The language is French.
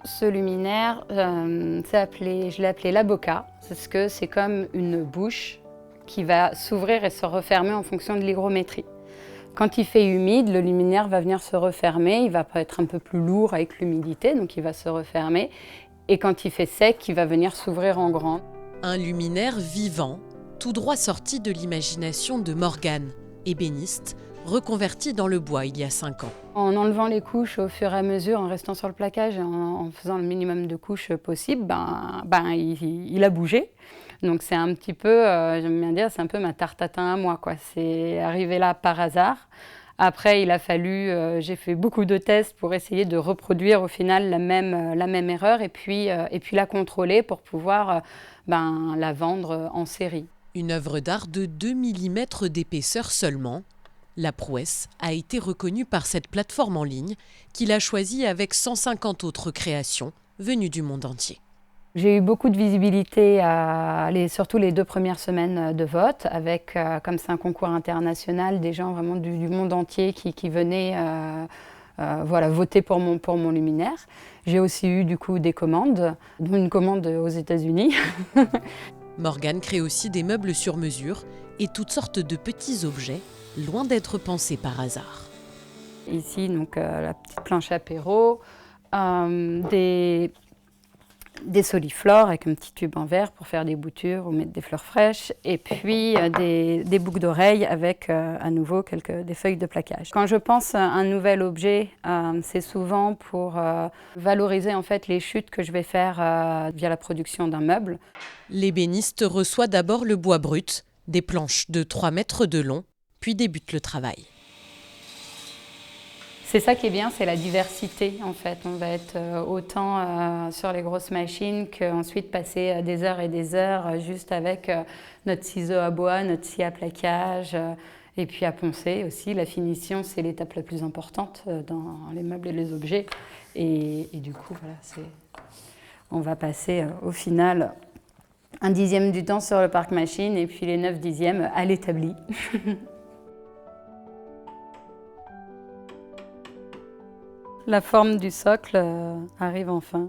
Ce luminaire, je l'ai appelé la bokeh, parce que c'est comme une bouche qui va s'ouvrir et se refermer en fonction de l'hygrométrie. Quand il fait humide, le luminaire va venir se refermer, il va être un peu plus lourd avec l'humidité, donc il va se refermer. Et quand il fait sec, il va venir s'ouvrir en grand. Un luminaire vivant, tout droit sorti de l'imagination de Morgane, ébéniste, reconvertie dans le bois il y a 5 ans. En enlevant les couches au fur et à mesure, en restant sur le plaquage et en faisant le minimum de couches possible, il a bougé. Donc c'est un petit peu, j'aime bien dire, c'est un peu ma tarte tatin à moi, quoi. C'est arrivé là par hasard. Après, il a fallu, j'ai fait beaucoup de tests pour essayer de reproduire au final la même erreur et puis la contrôler pour pouvoir la vendre en série. Une œuvre d'art de 2 mm d'épaisseur seulement. La prouesse a été reconnue par cette plateforme en ligne qu'il a choisie avec 150 autres créations venues du monde entier. J'ai eu beaucoup de visibilité, surtout les 2 premières semaines de vote, avec, comme c'est un concours international, des gens vraiment du monde entier qui venaient voter pour mon luminaire. J'ai aussi eu du coup des commandes, dont une commande aux États-Unis. Morgane crée aussi des meubles sur mesure et toutes sortes de petits objets, loin d'être pensés par hasard. Ici, donc, la petite planche apéro, des soliflores avec un petit tube en verre pour faire des boutures ou mettre des fleurs fraîches, et puis des boucles d'oreilles avec à nouveau des feuilles de plaquage. Quand je pense à un nouvel objet, c'est souvent pour valoriser en fait les chutes que je vais faire via la production d'un meuble. L'ébéniste reçoit d'abord le bois brut, des planches de 3 mètres de long, puis débute le travail. C'est ça qui est bien, c'est la diversité en fait. On va être autant sur les grosses machines qu'ensuite passer des heures et des heures juste avec notre ciseau à bois, notre scie à plaquage et puis à poncer aussi. La finition, c'est l'étape la plus importante dans les meubles et les objets. Et du coup, voilà, on va passer au final 1/10 du temps sur le parc machine et puis les 9/10 à l'établi. La forme du socle arrive enfin.